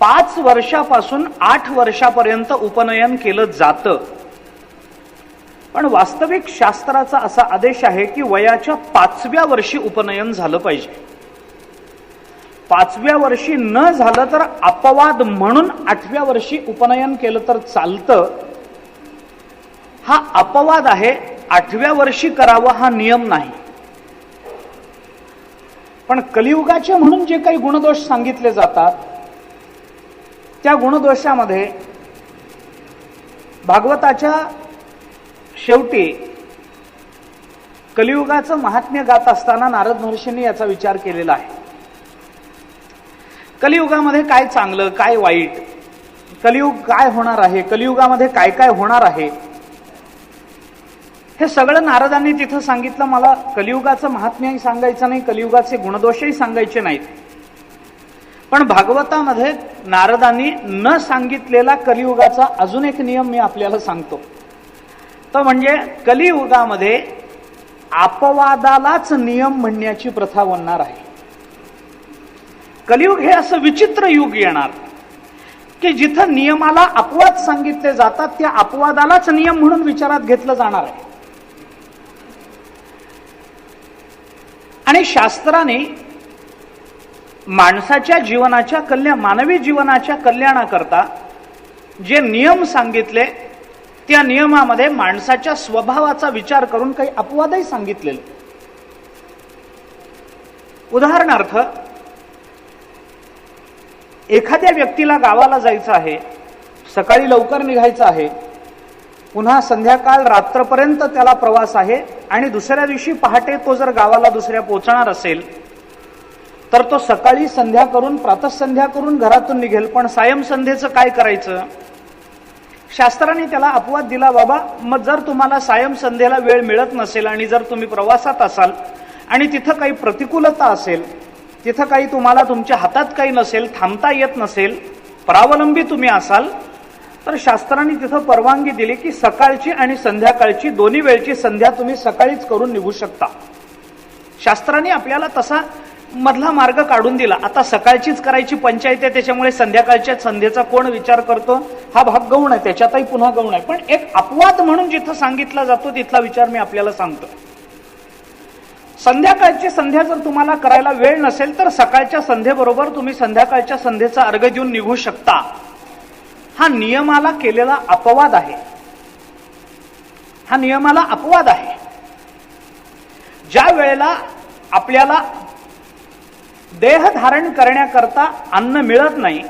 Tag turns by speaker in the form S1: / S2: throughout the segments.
S1: 5 वर्षापासून 8 वर्षापर्यंत उपनयन केलं जातं, पण वास्तविक शास्त्राचा असा आदेश आहे की वयाच्या 5व्या वर्षी उपनयन झालं पाहिजे. 5व्या वर्षी न झालं तर अपवाद म्हणून 8व्या वर्षी उपनयन केलं तर चालतं. हा अपवाद आहे, 8व्या वर्षी करावं हा नियम नाही. पण कलियुगाचे म्हणून जे काही गुणदोष सांगितले जातात त्या गुणदोषामध्ये भागवताच्या शेवटी कलियुगाचं महात्म्य गात असताना नारद महर्षींनी याचा विचार केलेला आहे. कलियुगामध्ये काय चांगलं काय वाईट, कलियुग काय होणार आहे, कलियुगामध्ये काय काय होणार आहे, हे सगळं नारदांनी तिथं सांगितलं. मला कलियुगाचं महात्म्यही सांगायचं नाही, कलियुगाचे गुणदोषही सांगायचे नाहीत. पण भागवतामध्ये नारदांनी न सांगितलेला कलियुगाचा अजून एक नियम मी आपल्याला सांगतो. तो म्हणजे कलियुगामध्ये अपवादालाच नियम म्हणण्याची प्रथा बनणार आहे. कलियुग हे असं विचित्र युग येणार की जिथं नियमाला अपवाद सांगितले जातात त्या अपवादालाच नियम म्हणून विचारात घेतलं जाणार आहे. आणि शास्त्राने माणसाच्या जीवनाच्या मानवी जीवनाच्या कल्याणाकरता जे नियम सांगितले त्या नियमामध्ये माणसाच्या स्वभावाचा विचार करून काही अपवादही सांगितलेले. उदाहरणार्थ, एखाद्या व्यक्तीला गावाला जायचं आहे, सकाळी लवकर निघायचं आहे, पुन्हा संध्याकाळ रात्रपर्यंत त्याला प्रवास आहे आणि दुसऱ्या दिवशी पहाटे तो जर गावाला दुसऱ्या पोहोचणार असेल तर तो सकाळी संध्या करून प्रातःसंध्या करून घरातून निघेल. पण सायं संध्येचं काय करायचं? शास्त्राने त्याला अपवाद दिला, बाबा मग जर तुम्हाला सायं संध्येला वेळ मिळत नसेल आणि जर तुम्ही प्रवासात असाल आणि तिथं काही प्रतिकूलता असेल, तिथं काही तुम्हाला तुमच्या हातात काही नसेल, थांबता येत नसेल, परावलंबी तुम्ही असाल, तर शास्त्राने तिथं परवानगी दिली की सकाळची आणि संध्याकाळची दोन्ही वेळची संध्या तुम्ही सकाळीच करून निघू शकता. शास्त्राने आपल्याला तसा मधला मार्ग काढून दिला. आता सकाळचीच करायची पंचायत आहे, त्याच्यामुळे संध्याकाळच्या संध्येचा कोण विचार करतो? हा भाग गौण आहे, त्याच्यातही पुन्हा गौण आहे. पण एक अपवाद म्हणून जिथं सांगितला जातो तिथला विचार मी आपल्याला सांगतो. संध्याकाळची संध्या जर तुम्हाला करायला वेळ नसेल तर सकाळच्या संध्येबरोबर तुम्ही संध्याकाळच्या संध्येचा अर्घ घेऊन निघू शकता. हा नियमाला केलेला अपवाद आहे. हा नियमाला अपवाद आहे. ज्या वेळेला आपल्याला देह धारण करण्याकरता अन्न मिळत नाही,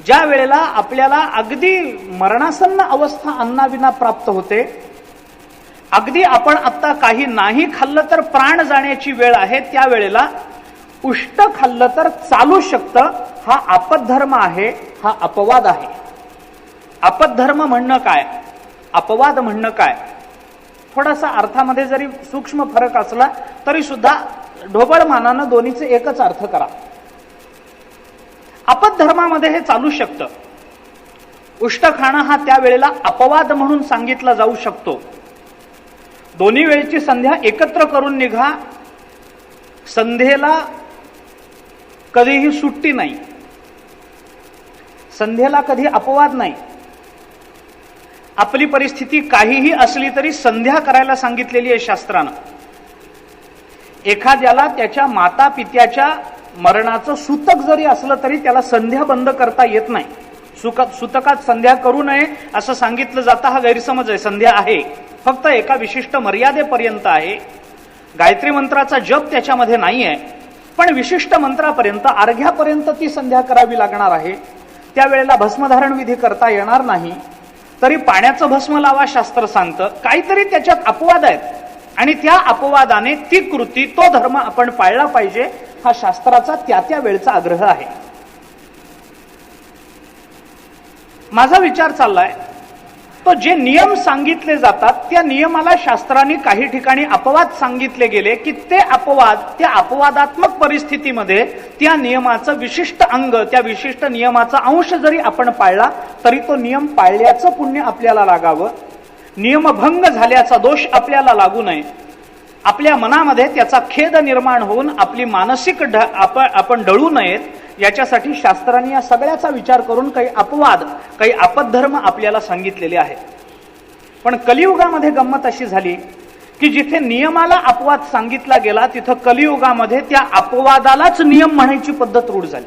S1: ज्या वेळेला आपल्याला अगदी मरणासन्न अवस्था अन्नाविना प्राप्त होते, अगदी आपण आता काही नाही खाल्लं तर प्राण जाण्याची वेळ आहे, त्यावेळेला उष्ट खाल्लं तर चालू शकतं, हा आपद्धर्म आहे, हा अपवाद आहे. आपद्धर्म म्हणणं काय, अपवाद म्हणणं काय, थोडासा अर्थामध्ये जरी सूक्ष्म फरक असला तरी सुद्धा ढोबळ मानानं दोन्हीचे एकच अर्थ करा. आपद्धर्मामध्ये हे चालू शकतं. उष्ट खाणं हा त्यावेळेला अपवाद म्हणून सांगितला जाऊ शकतो. दोन्ही वेळची संध्या एकत्र करून निघा, संध्येला कधीही सुट्टी नाही, संध्येला कधी अपवाद नाही. आपली परिस्थिती काहीही असली तरी संध्या करायला सांगितलेली आहे शास्त्रानं. एखाद्याला त्याच्या माता पित्याच्या मरणाचं सूतक जरी असलं तरी त्याला संध्या बंद करता येत नाही. सूतकात संध्या करू नये असं सांगितलं जातं, हा गैरसमज आहे. संध्या आहे, फक्त एका विशिष्ट मर्यादेपर्यंत आहे. गायत्री मंत्राचा जप त्याच्यामध्ये नाही आहे, पण विशिष्ट मंत्रापर्यंत, अर्घ्यापर्यंत ती संध्या करावी लागणार आहे. त्यावेळेला भस्मधारण विधी करता येणार नाही. तरी पाण्याचं भस्म लावा शास्त्र सांगतं. काहीतरी त्याच्यात अपवाद आहेत आणि त्या अपवादाने ती कृती, तो धर्म आपण पाळला पाहिजे, हा शास्त्राचा त्या वेळचा आग्रह आहे. माझा विचार चाललाय तो जे नियम सांगितले जातात त्या नियमाला शास्त्राने काही ठिकाणी अपवाद सांगितले गेले की ते अपवाद, त्या अपवादात्मक परिस्थितीमध्ये त्या नियमाचं विशिष्ट अंग, त्या विशिष्ट नियमाचा अंश जरी आपण पाळला तरी तो नियम पाळल्याचं पुण्य आपल्याला लागावं. नियमभंग झाल्याचा दोष आपल्याला लागू नये. आपल्या मनामध्ये त्याचा खेद निर्माण होऊन आपली मानसिक आपण डळू नयेत याच्यासाठी शास्त्रांनी या सगळ्याचा विचार करून काही अपवाद, काही आपद्धर्म आपल्याला सांगितलेले आहेत. पण कलियुगामध्ये गंमत अशी झाली की जिथे नियमाला अपवाद सांगितला गेला तिथं कलियुगामध्ये त्या अपवादालाच नियम म्हणायची पद्धत रूढ झाली.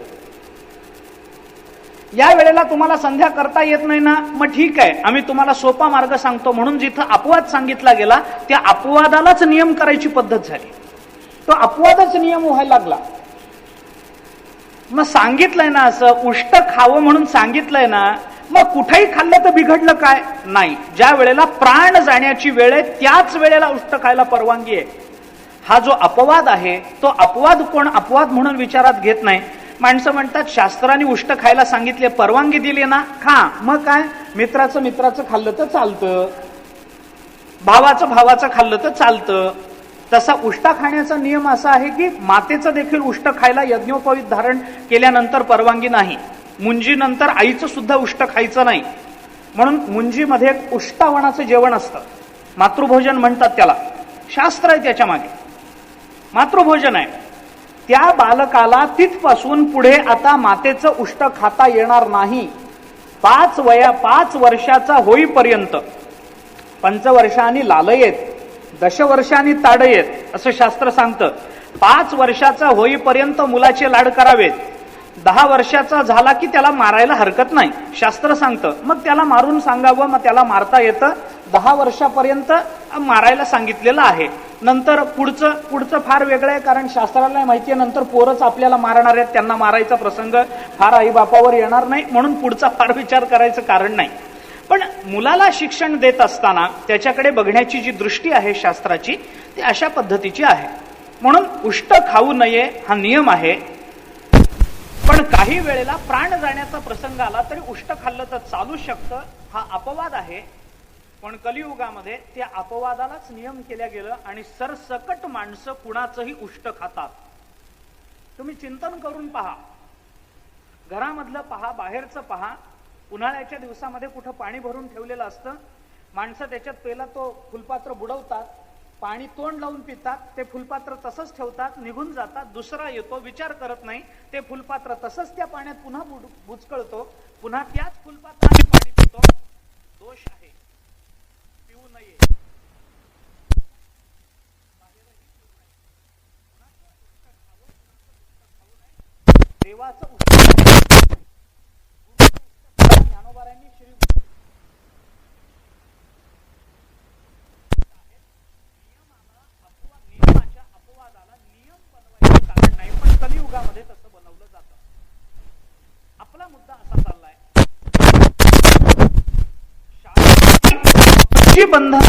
S1: या वेळेला तुम्हाला संध्या करता येत नाही ना, मग ठीक आहे, आम्ही तुम्हाला सोपा मार्ग सांगतो म्हणून जिथं अपवाद सांगितला गेला त्या अपवादालाच नियम करायची पद्धत झाली. तो अपवादच नियम व्हायला लागला. मग सांगितलंय ना असं उष्ट खावं म्हणून सांगितलंय ना, मग कुठेही खाल्लं तर बिघडलं काय? नाही. ज्या वेळेला प्राण जाण्याची वेळ आहे त्याच वेळेला उष्ट खायला परवानगी आहे. हा जो अपवाद आहे तो अपवाद कोण अपवाद म्हणून विचारात घेत नाही. माणसं म्हणतात शास्त्राने उष्ट खायला सांगितले, परवानगी दिली ना, खा. मग काय, मित्राचं खाल्लं तर चालतं, भावाचं खाल्लं तर चालतं. तसा उष्टा खाण्याचा नियम असा आहे की मातेचं देखील उष्ट खायला यज्ञोपवीत धारण केल्यानंतर परवानगी नाही. मुंजीनंतर आईचं सुद्धा उष्ट खायचं नाही. म्हणून मुंजीमध्ये एक उष्टावणाचं जेवण असतं, मातृभोजन म्हणतात त्याला. शास्त्र आहे त्याच्या मागे, मातृभोजन आहे. त्या बालकाला तिथपासून पुढे आता मातेचं उष्ट खाता येणार नाही. 5 वर्षाचा होईपर्यंत, 5 वर्षांनी लालयेत, 10 वर्षांनी ताडयेत असं शास्त्र सांगतं. 5 वर्षाचा होईपर्यंत मुलाचे लाड करावेत. 10 वर्षाचा झाला की त्याला मारायला हरकत नाही, शास्त्र सांगतं. मग त्याला मारून सांगावं, मग त्याला मारता येतं. 10 वर्षापर्यंत मारायला सांगितलेलं आहे. नंतर पुढचं फार वेगळं आहे, कारण शास्त्राला माहिती आहे नंतर पोरच आपल्याला मारणार आहेत, त्यांना मारायचा प्रसंग फार आईबापावर येणार नाही, म्हणून पुढचा फार विचार करायचं कारण नाही. पण मुलाला शिक्षण देत असताना त्याच्याकडे बघण्याची जी दृष्टी आहे शास्त्राची ती अशा पद्धतीची आहे. म्हणून उष्ट खाऊ नये हा नियम आहे. पण काही वेळेला प्राण जाण्याचा प्रसंग आला तरी उष्ट खाल्लं तर चालू शकतं, हा अपवाद आहे. पण कलियुगामध्ये त्या अपवादालाच नियम केल्या गेलं आणि सरसकट माणसं कुणाचंही उष्ट खातात. तुम्ही चिंतन करून पहा, घरामधलं पहा, बाहेरचं पहा. उन्हाळ्याच्या दिवसामध्ये कुठं पाणी भरून ठेवलेलं असतं, माणसं त्याच्यात पहिला तो फुलपात्र बुडवतात, पाणी तोंड लावून पितात, ते फुलपात्र तसंच ठेवतात, निघून जातात. दुसरा येतो, विचार करत नाही, ते फुलपात्र तसंच त्या पाण्यात पुन्हा बुचकळतो, पुन्हा त्याच फुलपात्राने पाणी पितो. दोष आहे, पिऊ नये. देवाचं ज्ञानोबारायांनी श्री नियमाच्या अपवादाला नियम बनवायचं कारण नाही, पण कलियुगामध्ये तसं बनवलं जातं. आपला मुद्दा असा चाललाय, बंधन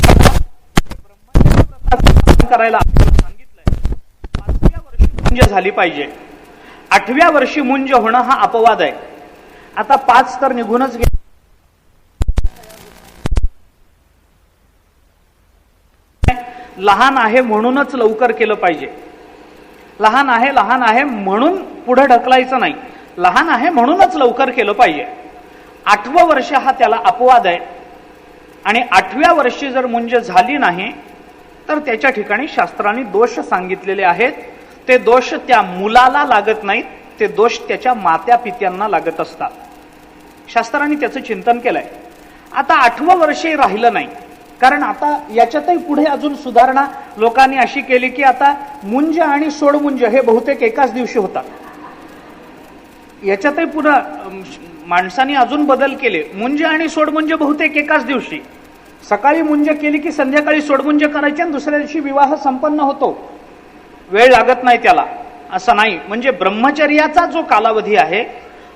S1: करायला सांगितलंय. 5व्या वर्षी मुंज झाली पाहिजे, 8व्या वर्षी मुंज होणं हा अपवाद आहे. आता 5 तर निघूनच गेले. लहान आहे म्हणूनच लवकर केलं पाहिजे. लहान आहे म्हणून पुढे ढकलायचं नाही, लहान आहे म्हणूनच लवकर केलं पाहिजे. 8वं वर्ष हा त्याला अपवाद आहे. आणि 8व्या वर्षी जर मुंज झाली नाही तर त्याच्या ठिकाणी शास्त्रांनी दोष सांगितलेले आहेत. ते दोष त्या मुलाला लागत नाहीत, ते दोष त्याच्या मात्या पित्यांना लागत असतात. शास्त्रांनी त्याचं चिंतन केलंय. आता 8वं वर्षही राहिलं नाही, कारण आता याच्यातही पुढे अजून सुधारणा लोकांनी अशी केली की आता मुंज आणि सोडमुंज हे बहुतेक एकाच दिवशी होतात. याच्यातही पुन्हा माणसांनी अजून बदल केले. मुंज आणि सोडमुंज बहुतेक एकाच दिवशी. सकाळी मुंज केली की संध्याकाळी सोडमुंज करायची आणि दुसऱ्या दिवशी विवाह संपन्न होतो, वेळ लागत नाही त्याला, असं नाही. म्हणजे ब्रह्मचर्याचा जो कालावधी आहे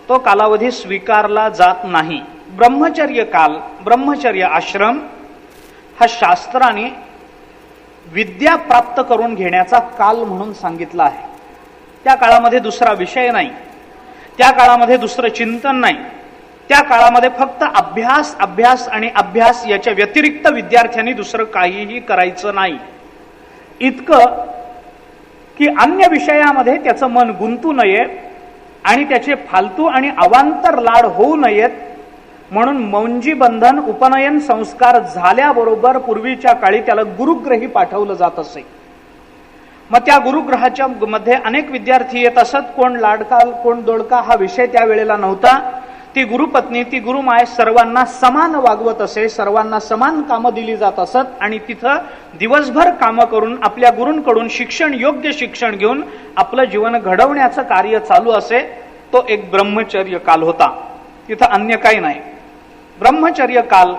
S1: तो कालावधी स्वीकारला जात नाही. ब्रह्मचर्य काल, ब्रह्मचर्य आश्रम हा शास्त्राने विद्या प्राप्त करून घेण्याचा काल म्हणून सांगितला आहे. त्या काळामध्ये दुसरा विषय नाही, त्या काळामध्ये दुसरं चिंतन नाही, त्या काळामध्ये फक्त अभ्यास अभ्यास आणि अभ्यास, याच्या व्यतिरिक्त विद्यार्थ्यांनी दुसरं काहीही करायचं नाही. इतकं की अन्य विषयामध्ये त्याचं मन गुंतू नये आणि त्याचे फालतू आणि अवांतर लाड होऊ नयेत म्हणून मौंजी बंधन उपनयन संस्कार झाल्याबरोबर पूर्वीच्या काळी त्याला गुरुग्रही पाठवलं जात असे. मग त्या गुरुग्रहाच्या मध्ये अनेक विद्यार्थी येत असत. कोण लाडका कोण दोडका हा विषय त्यावेळेला नव्हता. ती गुरुपत्नी ती गुरुमाय सर्वांना समान वागवत असे, सर्वांना समान कामं दिली जात असत आणि तिथं दिवसभर कामं करून आपल्या गुरूंकडून शिक्षण, योग्य शिक्षण घेऊन आपलं जीवन घडवण्याचं कार्य चालू असे. तो एक ब्रह्मचर्य काल होता, तिथं अन्य काही नाही. ब्रह्मचर्य काल.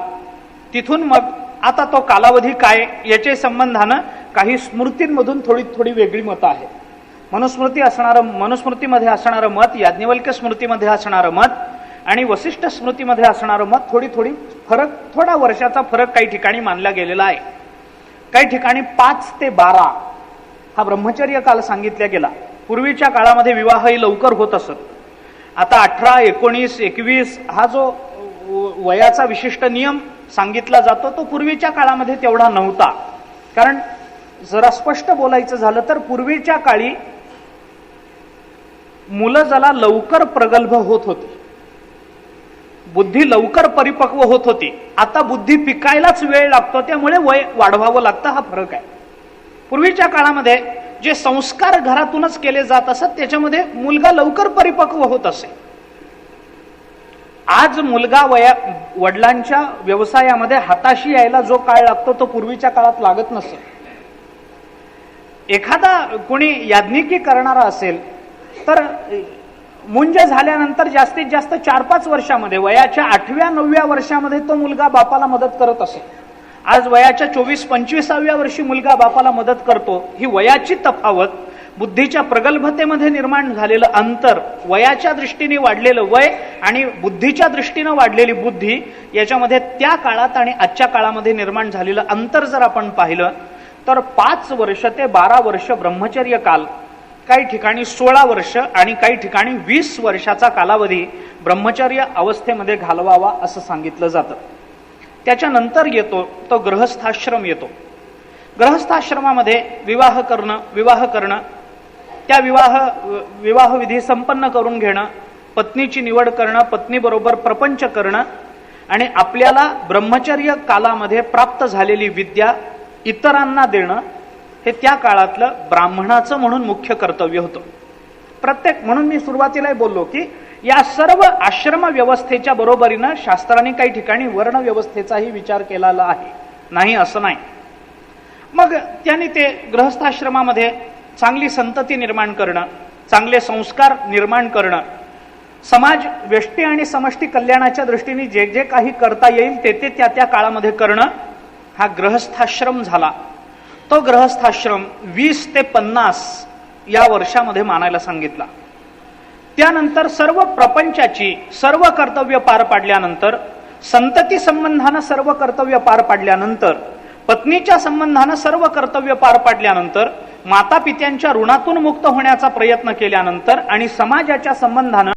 S1: तिथून मग आता तो कालावधी काय याच्या संबंधानं काही स्मृतींमधून थोडी थोडी वेगळी मतं आहेत. मनुस्मृतीमध्ये असणारं मत, याज्ञवल्क्य स्मृतीमध्ये असणारं मत आणि वसिष्ठ स्मृतीमध्ये असणारं मत थोडी फरक, थोडा वर्षाचा फरक काही ठिकाणी मानला गेलेला आहे. काही ठिकाणी 5 ते 12 हा ब्रह्मचर्य काल सांगितला गेला. पूर्वीच्या काळामध्ये विवाहही लवकर होत असत. आता 18, 19, 21 हा जो वयाचा विशिष्ट नियम सांगितला जातो तो पूर्वीच्या काळामध्ये तेवढा नव्हता. कारण जरा स्पष्ट बोलायचं झालं तर पूर्वीच्या काळी मुलं जरा लवकर प्रगल्भ होत होती, बुद्धी लवकर परिपक्व होत होती. आता बुद्धी पिकायलाच वेळ लागतो, त्यामुळे वय वाढवावं लागतं, हा फरक आहे. पूर्वीच्या काळामध्ये जे संस्कार घरातूनच केले जात असत त्याच्यामध्ये मुलगा लवकर परिपक्व होत असे. आज मुलगा वडिलांच्या व्यवसायामध्ये हाताशी यायला जो काळ लागतो तो पूर्वीच्या काळात लागत नसे. एखादा कोणी याज्ञिकी करणारा असेल तर मुंज झाल्यानंतर जास्तीत जास्त 4-5 वर्षामध्ये, वयाच्या 8व्या 9व्या वर्षामध्ये तो मुलगा बापाला मदत करत असे. आज वयाच्या 24-25व्या वर्षी मुलगा बापाला मदत करतो. ही वयाची तफावत, बुद्धीच्या प्रगल्भतेमध्ये निर्माण झालेलं अंतर, वयाच्या दृष्टीने वाढलेलं वय आणि बुद्धीच्या दृष्टीनं वाढलेली बुद्धी, याच्यामध्ये त्या काळात आणि आजच्या काळामध्ये निर्माण झालेलं अंतर जर आपण पाहिलं तर 5 वर्ष ते 12 वर्ष ब्रह्मचर्य काल, काही ठिकाणी 16 वर्ष आणि काही ठिकाणी 20 वर्षाचा कालावधी ब्रह्मचर्य अवस्थेमध्ये घालवावा असं सांगितलं जातं. त्याच्यानंतर येतो तो गृहस्थाश्रम येतो. गृहस्थाश्रमामध्ये विवाह करणं, त्या विवाहविधी संपन्न करून घेणं, पत्नीची निवड करणं, पत्नीबरोबर प्रपंच करणं आणि आपल्याला ब्रह्मचर्य कालामध्ये प्राप्त झालेली विद्या इतरांना देणं, हे त्या काळातलं ब्राह्मणाचं म्हणून मुख्य कर्तव्य होतं. म्हणून मी सुरुवातीला बोललो की या सर्व आश्रम व्यवस्थेच्या बरोबरीनं शास्त्राने काही ठिकाणी वर्ण व्यवस्थेचाही विचार केलेला आहे, नाही असं नाही. मग त्यांनी ते गृहस्थाश्रमामध्ये चांगली संतती निर्माण करणं, चांगले संस्कार निर्माण करणं, समाज व्यष्टी आणि समष्टी कल्याणाच्या दृष्टीने जे जे काही करता येईल ते त्या काळामध्ये करणं, हा गृहस्थाश्रम झाला. तो गृहस्थाश्रम 20 ते 50 या वर्षामध्ये मानायला सांगितला. त्यानंतर सर्व प्रपंचाची सर्व कर्तव्य पार पाडल्यानंतर, संतती संबंधानं सर्व कर्तव्य पार पाडल्यानंतर, पत्नीच्या संबंधानं सर्व कर्तव्य पार पाडल्यानंतर, माता पित्यांच्या ऋणातून मुक्त होण्याचा प्रयत्न केल्यानंतर आणि समाजाच्या संबंधानं